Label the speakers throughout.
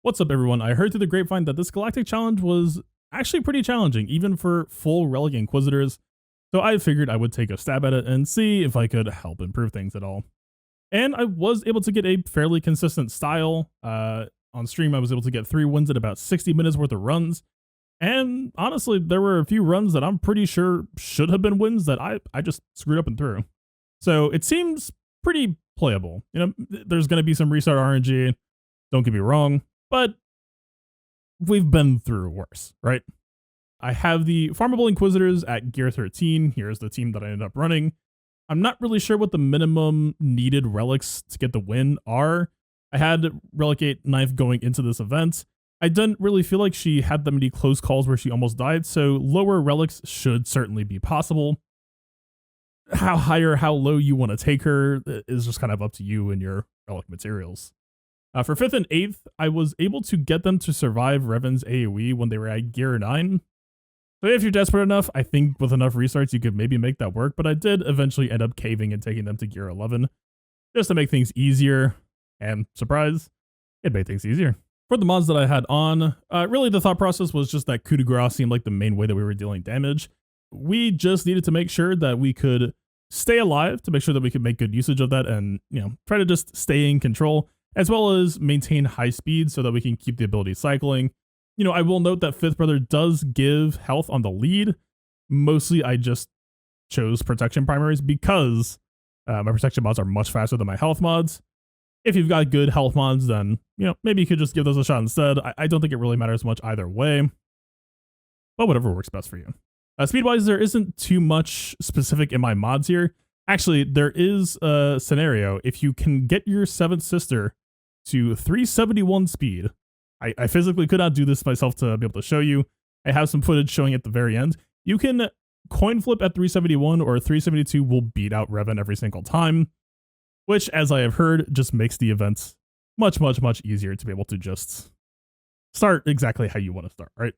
Speaker 1: What's up, everyone? I heard through the grapevine that this Galactic Challenge was actually pretty challenging, even for full Relic Inquisitors, so I figured I would take a stab at it and see if I could help improve things at all. And I was able to get a fairly consistent style. On stream, I was able to get 3 wins at about 60 minutes worth of runs, and honestly, there were a few runs that I'm pretty sure should have been wins that I just screwed up and threw. So it seems pretty playable. You know, there's going to be some restart RNG, don't get me wrong, but we've been through worse, right? I have the Farmable Inquisitors at gear 13. Here's the team that I ended up running. I'm not really sure what the minimum needed relics to get the win are. I had Relic 8 Knife going into this event. I didn't really feel like she had that many close calls where she almost died, so lower relics should certainly be possible. How high or how low you want to take her is just kind of up to you and your relic materials. For 5th and 8th, I was able to get them to survive Revan's AoE when they were at gear 9. So if you're desperate enough, I think with enough restarts you could maybe make that work, but I did eventually end up caving and taking them to gear 11, just to make things easier, and surprise, it made things easier. For the mods that I had on, really the thought process was just that coup de grace seemed like the main way that we were dealing damage. We just needed to make sure that we could stay alive, to make sure that we could make good usage of that and, you know, try to just stay in control, as well as maintain high speed so that we can keep the ability cycling. You know, I will note that 5th Brother does give health on the lead. Mostly I just chose protection primaries because my protection mods are much faster than my health mods. If you've got good health mods, then, you know, maybe you could just give those a shot instead. I don't think it really matters much either way, but whatever works best for you. Speed-wise, there isn't too much specific in my mods here. Actually, there is a scenario. If you can get your 7th sister to 371 speed, I physically could not do this myself to be able to show you. I have some footage showing at the very end. You can coin flip at 371 or 372 will beat out Revan every single time, which, as I have heard, just makes the events much, much, much easier to be able to just start exactly how you want to start, right?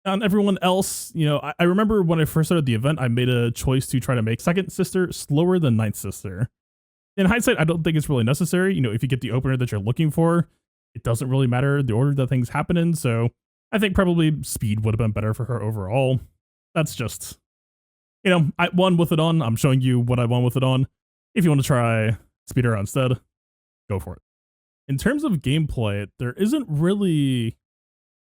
Speaker 1: On everyone else, you know, I remember when I first started the event, I made a choice to try to make 2nd sister slower than 9th sister. In hindsight, I don't think it's really necessary. You know, if you get the opener that you're looking for, it doesn't really matter the order that things happen in. So I think probably speed would have been better for her overall. That's just, you know, I won with it on. I'm showing you what I won with it on. If you want to try speed her out instead, go for it. In terms of gameplay, there isn't really,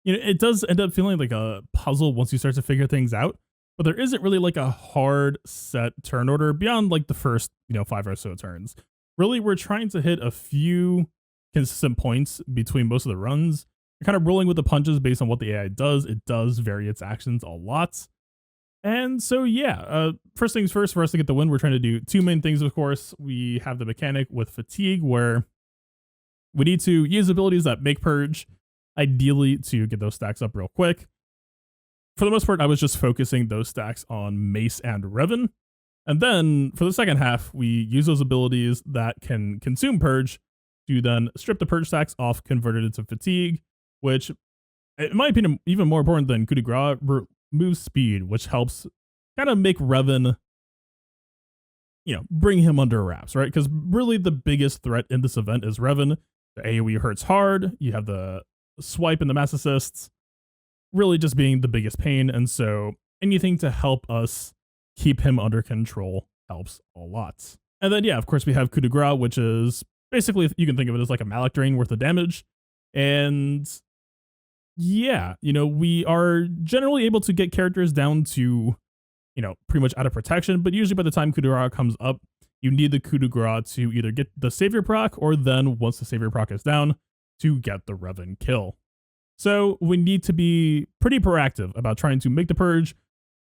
Speaker 1: you know, it does end up feeling like a puzzle once you start to figure things out, but there isn't really like a hard set turn order beyond like the first, you know, 5 or so turns. Really, we're trying to hit a few consistent points between most of the runs. You're kind of rolling with the punches based on what the AI does. It does vary its actions a lot. And so, yeah, first things first, for us to get the win, we're trying to do 2 main things, of course. We have the mechanic with fatigue, where we need to use abilities that make purge, ideally to get those stacks up real quick. For the most part, I was just focusing those stacks on Mace and Revan. And then for the second half, we use those abilities that can consume purge to then strip the purge stacks off, convert it into fatigue, which, in my opinion, even more important than coup de grace, removes speed, which helps kind of make Revan, you know, bring him under wraps, right? Because really the biggest threat in this event is Revan. The AoE hurts hard. You have the swipe and the mass assists really just being the biggest pain, and so anything to help us keep him under control helps a lot. And then, yeah, of course, we have coup de grace, which is basically, you can think of it as like a Malak drain worth of damage. And yeah, you know, we are generally able to get characters down to, you know, pretty much out of protection, but usually by the time coup de grace comes up, you need the coup de grace to either get the savior proc, or then once the savior proc is down, to get the Revan kill. So we need to be pretty proactive about trying to make the purge,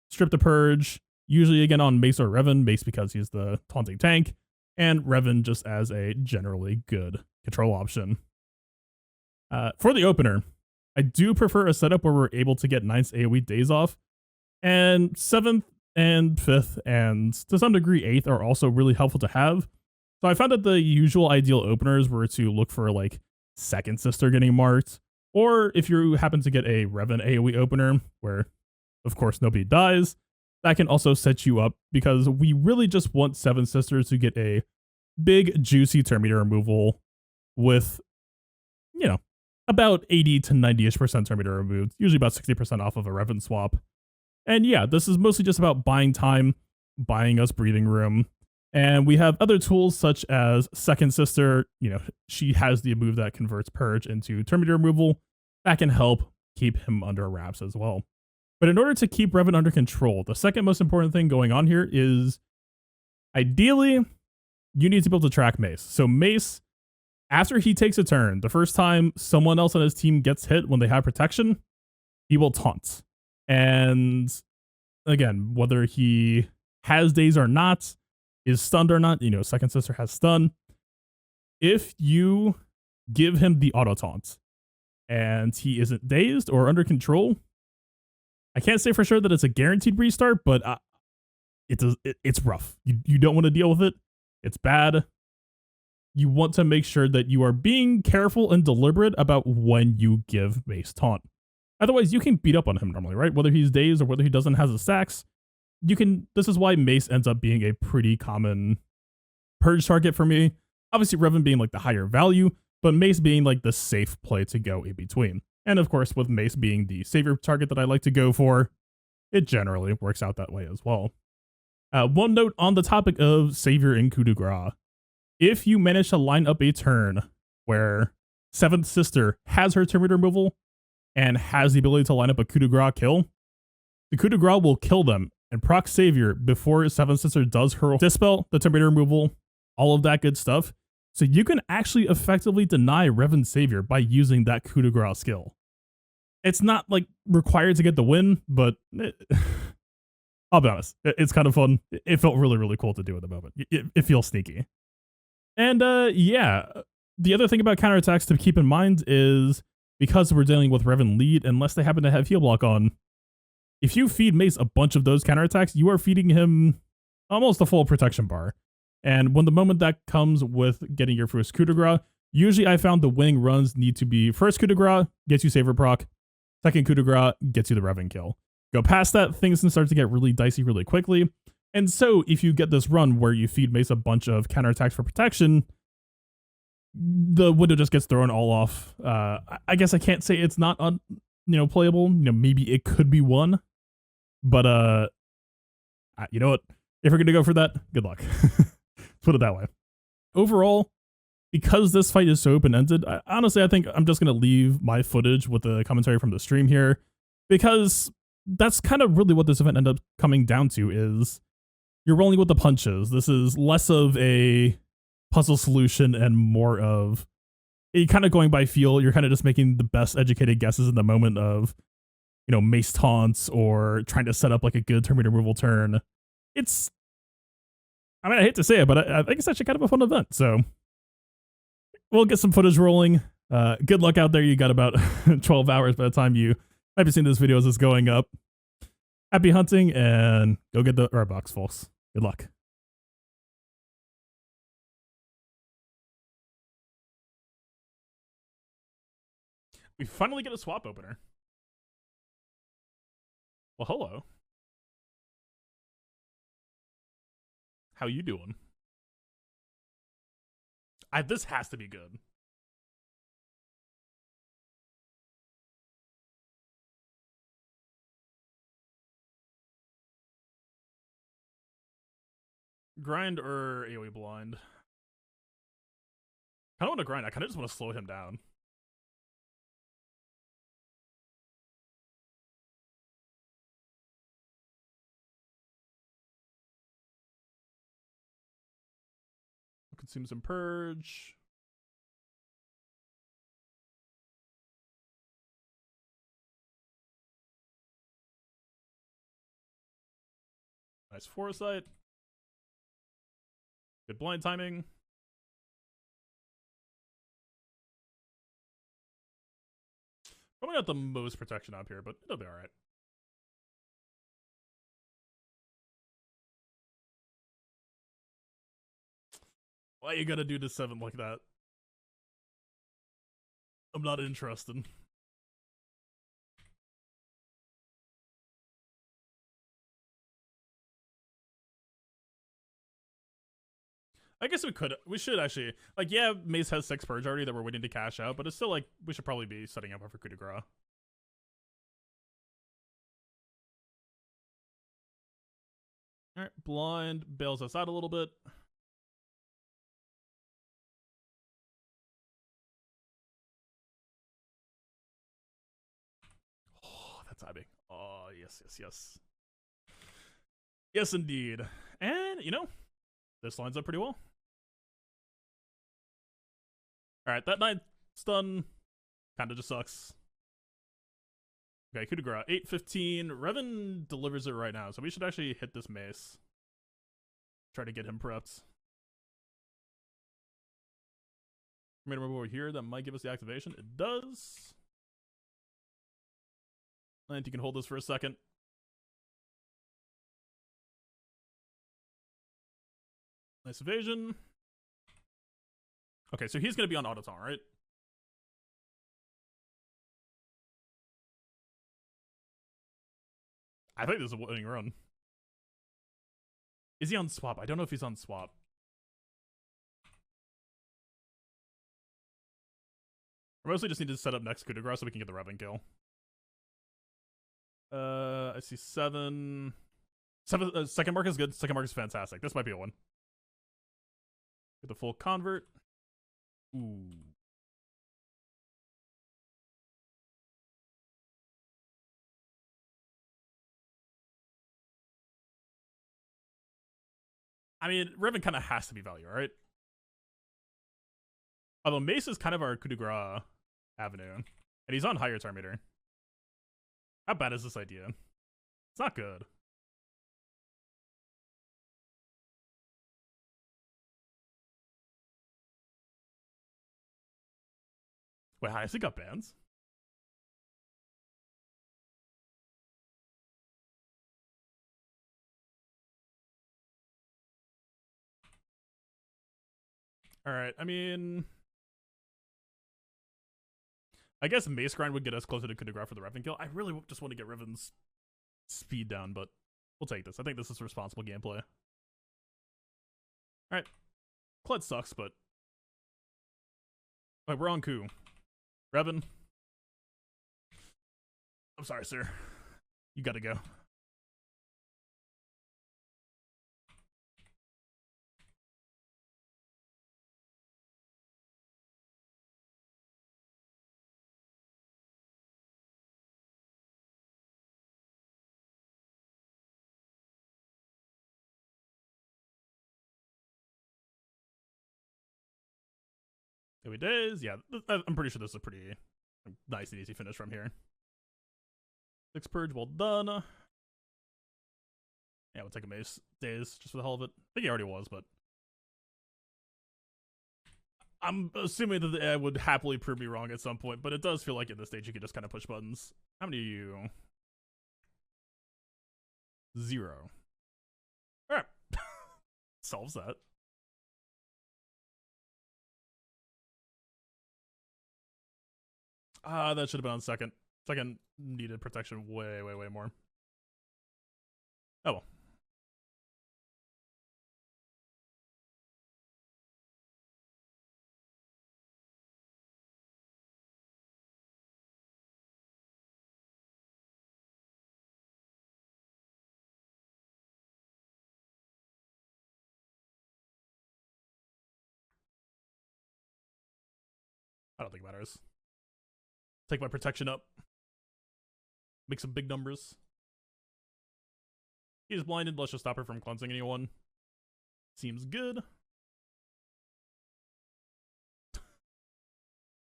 Speaker 1: strip the purge, usually again on Mace or Revan, Mace because he's the taunting tank, and Revan just as a generally good control option. For the opener, I do prefer a setup where we're able to get 9th AoE days off, and 7th and 5th and to some degree 8th are also really helpful to have. So I found that the usual ideal openers were to look for like 2nd sister getting marked, or if you happen to get a Revan AoE opener where, of course, nobody dies, that can also set you up, because we really just want 7 sisters to get a big, juicy turn meter removal with, you know, about 80 to 90-ish% Terminator removed, usually about 60% off of a Revan swap. And yeah, this is mostly just about buying time, buying us breathing room. And we have other tools such as Second Sister. You know, she has the move that converts Purge into Terminator removal. That can help keep him under wraps as well. But in order to keep Revan under control, the second most important thing going on here is ideally you need to be able to track Mace. So Mace, after he takes a turn, the first time someone else on his team gets hit when they have protection, he will taunt. And again, whether he has daze or not, is stunned or not, you know, Second Sister has stun. If you give him the auto taunt and he isn't dazed or under control, I can't say for sure that it's a guaranteed restart, but it's rough. You don't want to deal with it. It's bad. You want to make sure that you are being careful and deliberate about when you give Mace taunt. Otherwise, you can beat up on him normally, right? Whether he's dazed or whether he doesn't have the stacks, you can. This is why Mace ends up being a pretty common purge target for me. Obviously, Revan being like the higher value, but Mace being like the safe play to go in between. And of course, with Mace being the savior target that I like to go for, it generally works out that way as well. One note on the topic of savior in coup de grace. If you manage to line up a turn where Seventh Sister has her Terminator removal and has the ability to line up a coup de grace kill, the coup de grace will kill them and proc savior before Seventh Sister does her dispel, the Terminator removal, all of that good stuff. So you can actually effectively deny Revan savior by using that coup de grace skill. It's not like required to get the win, but I'll be honest, it's kind of fun. It felt really, really cool to do at the moment. It feels sneaky. And yeah, the other thing about counterattacks to keep in mind is because we're dealing with Revan lead, unless they happen to have heal block on, if you feed Mace a bunch of those counterattacks, you are feeding him almost a full protection bar. And when the moment that comes with getting your first coup de grace, usually I found the winning runs need to be first coup de grace gets you savior proc, second coup de grace gets you the Revan kill. Go past that, things can start to get really dicey really quickly. And so if you get this run where you feed Mace a bunch of counterattacks for protection, the window just gets thrown all off. I guess I can't say it's not playable. You know, maybe it could be one, but you know what? If we're gonna go for that, good luck. Put it that way. Overall, because this fight is so open-ended, honestly, I think I'm just gonna leave my footage with the commentary from the stream here, because that's kind of really what this event ended up coming down to is you're rolling with the punches. This is less of a puzzle solution and more of a kind of going by feel. You're kind of just making the best educated guesses in the moment of, you know, Mace taunts or trying to set up like a good Terminator removal turn. It's, I mean, I hate to say it, but I think it's actually kind of a fun event. So we'll get some footage rolling. Good luck out there. You got about 12 hours by the time you might be seeing this video as it's going up. Happy hunting and go get the art box, folks. Good luck. We finally get a swap opener. Well, hello. How you doing? This has to be good. Grind or AoE blind? I don't want to grind. I kind of just want to slow him down. Consume some purge. Nice foresight. Good blind timing. Probably not the most protection up here, but it'll be alright. Why you gotta do the 7 like that? I'm not interested. I guess we should actually, like, yeah, Mace has 6 purge already that we're waiting to cash out, but it's still like, we should probably be setting up for coup de grace. Alright, blind bails us out a little bit. Oh, that's timing. Oh, yes, yes, yes. Yes, indeed. And, you know, this lines up pretty well. Alright, that 9th stun kinda just sucks. Okay, coup de grace. 8-15. Revan delivers it right now, so we should actually hit this Mace. Try to get him prepped. I'm gonna move over here. That might give us the activation. It does. And you can hold this for a second. Nice evasion. Okay, so he's gonna be on autoton, right? I think this is a winning run. Is he on swap? I don't know if he's on swap. We mostly just need to set up next coup de grace so we can get the Revan kill. I see 7. Second mark is good. Second mark is fantastic. This might be a one. Get the full convert. Ooh. I mean, Revan kind of has to be value, right? Although Mace is kind of our coup de grace avenue. And he's on higher turn meter. How bad is this idea? It's not good. Wait, I actually got bans? Alright, I mean, I guess Mace grind would get us closer to coup de grace for the Revan kill. I really just want to get Revan's speed down, but we'll take this. I think this is responsible gameplay. Alright. Kled sucks, but... Alright, we're on coup. Revan. I'm sorry, sir. You gotta go. There it is. Yeah, I'm pretty sure this is a pretty nice and easy finish from here. 6 purge, well done. Yeah, we'll take a Mace days just for the hell of it. I think he already was, but I'm assuming that the AI would happily prove me wrong at some point, but it does feel like at this stage you can just kind of push buttons. How many are you? 0. Alright. Solves that. That should have been on second. Second needed protection way, way, way more. Oh well. I don't think it matters. Take my protection up. Make some big numbers. He's blinded. Let's just stop her from cleansing anyone. Seems good.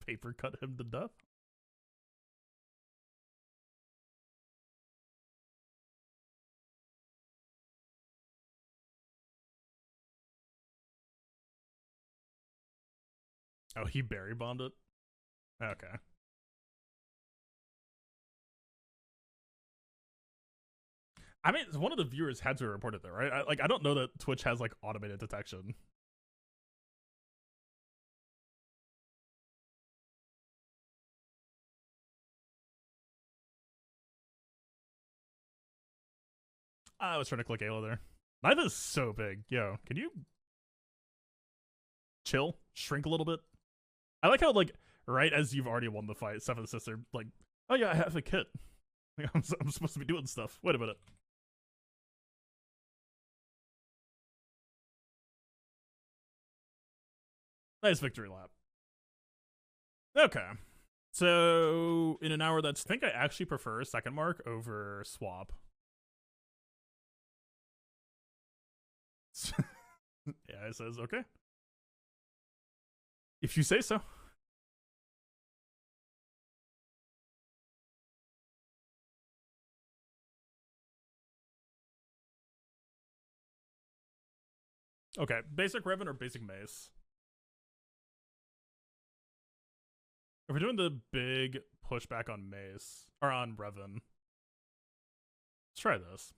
Speaker 1: Paper cut him to death. Oh, he berry bombed it? Okay. I mean, one of the viewers had to report it though, right? I don't know that Twitch has like automated detection. I was trying to click Ayla there. Knife is so big. Yo, can you chill, shrink a little bit. I like how, like, right as you've already won the fight, Seventh Sister, like, oh yeah, I have a kit. Like, I'm supposed to be doing stuff. Wait a minute. Nice victory lap. Okay. So, in an hour, I think I actually prefer second mark over swap. Yeah, it says, okay. If you say so. Okay, basic Revan or basic Mace? If we're doing the big pushback on Mace, or on Revan, let's try this.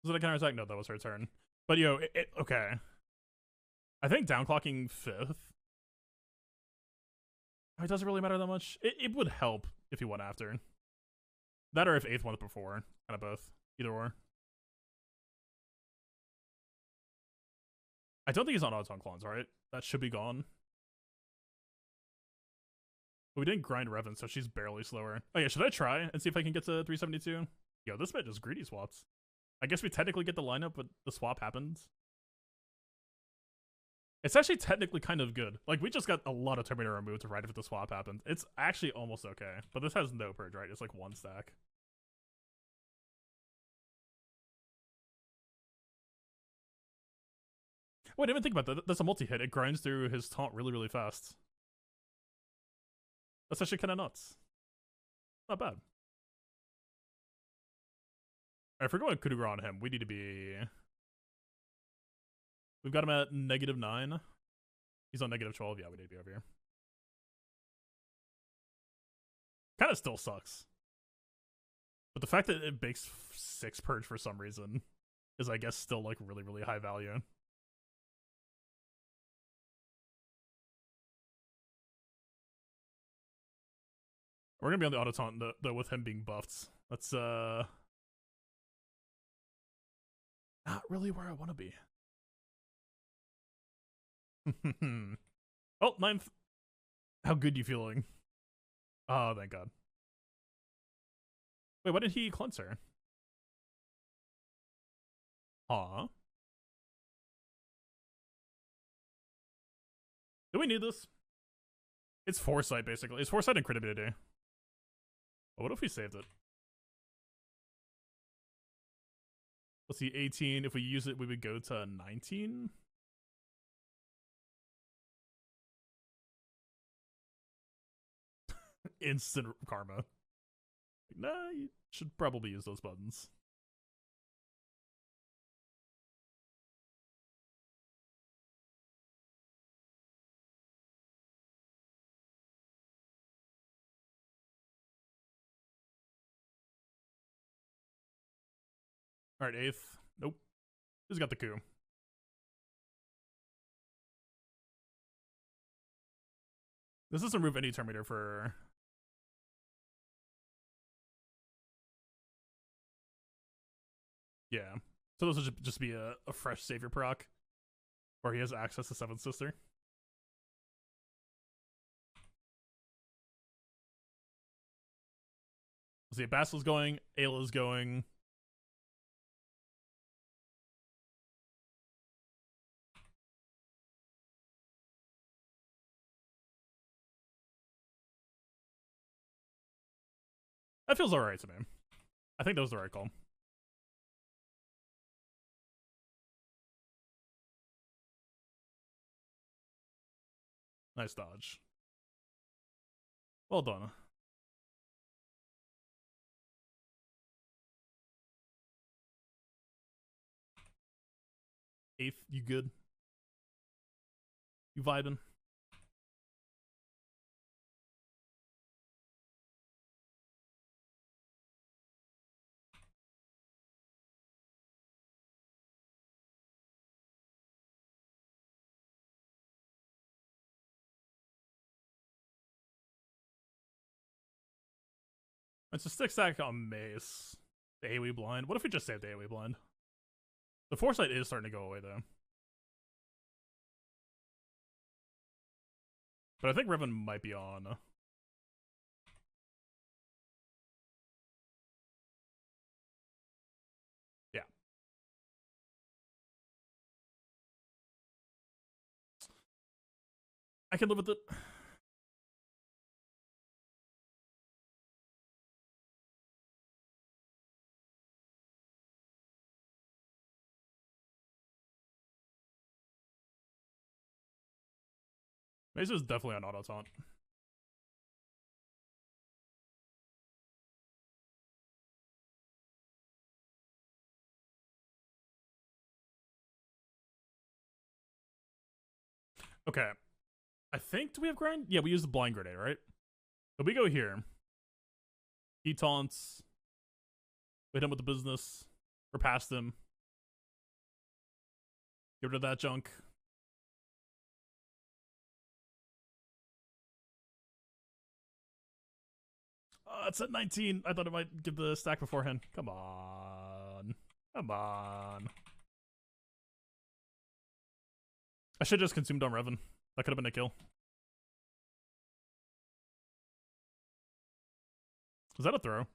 Speaker 1: Was it a counterattack? No, that was her turn. But yo, okay. I think downclocking 5th. It doesn't really matter that much. It would help if he went after. That or if 8th went before. Kind of both. Either or. I don't think he's on autotone clones, right? That should be gone. But we didn't grind Revan, so she's barely slower. Oh yeah, should I try and see if I can get to 372? Yo, this bit just greedy swaps. I guess we technically get the lineup, but the swap happens. It's actually technically kind of good. Like, we just got a lot of Terminator removed right if the swap happens. It's actually almost okay. But this has no purge, right? It's like 1 stack. Wait, I didn't even think about that. That's a multi-hit. It grinds through his taunt really, really fast. That's actually kind of nuts. Not bad. Alright, if we're going Kudugura on him, we need to be... We've got him at -9. He's on -12. Yeah, we need to be over here. Kind of still sucks. But the fact that it makes 6 purge for some reason is, I guess, still like really, really high value. We're gonna be on the auto taunt though with him being buffed. That's not really where I want to be. Oh, 9th. How good you feeling? Oh, thank God. Wait, why did he cleanse her? Aw. Do we need this? It's foresight, basically. It's foresight and crit ability. But what if we saved it? Let's see, 18. If we use it, we would go to 19. Instant karma. Nah, you should probably use those buttons. Alright, 8th. Nope. Who's got the coup? This doesn't remove any Terminator for... Yeah. So this will just be a fresh savior proc. Where he has access to 7th Sister. Let's see, Basil's going, Ayla's going. That feels alright to me. I think that was the right call. Nice dodge. Well done. Eighth, you good? You vibing? It's a stick stack on Mace. The AoE blind. What if we just save the AoE blind? The foresight is starting to go away though. But I think Riven might be on. Yeah. I can live with it. Mace is definitely on auto taunt. Okay. I think, do we have grind? Yeah, we use the blind grenade, right? So we go here. He taunts. We hit him with the business. We're past him. Get rid of that junk. It's at 19. I thought it might give the stack beforehand. Come on. Come on. I should have just consumed on Revan. That could have been a kill. Was that a throw?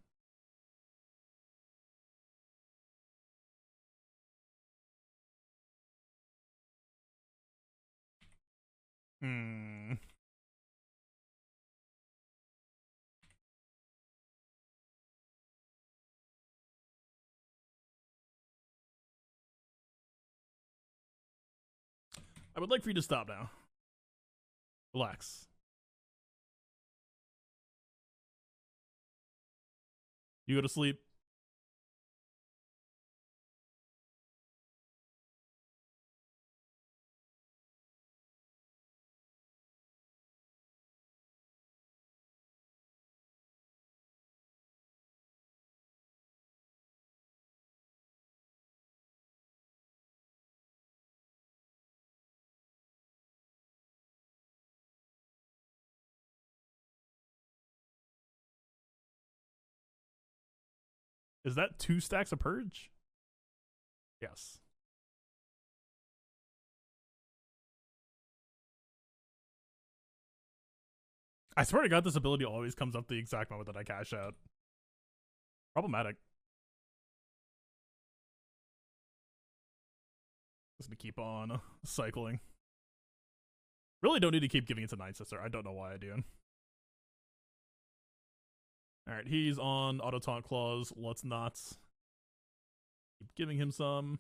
Speaker 1: I would like for you to stop now. Relax. You go to sleep. Is that 2 stacks of purge? Yes. I swear to God, this ability always comes up the exact moment that I cash out. Problematic. Just to keep on cycling. Really don't need to keep giving it to Nine Sister. I don't know why I do. Alright, he's on auto taunt clause. Let's not keep giving him some.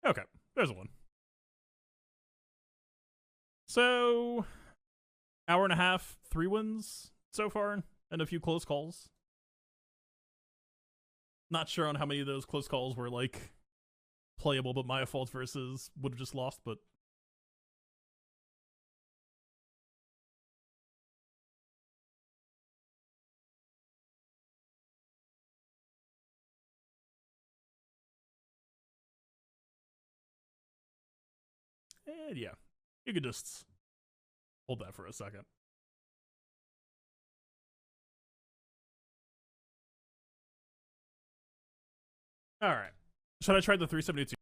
Speaker 1: Okay, there's one. So, hour and a half, 3 wins so far, and a few close calls. Not sure on how many of those close calls were like playable, but my fault versus would have just lost, but and yeah, you could just hold that for a second. All right, should I try the 372?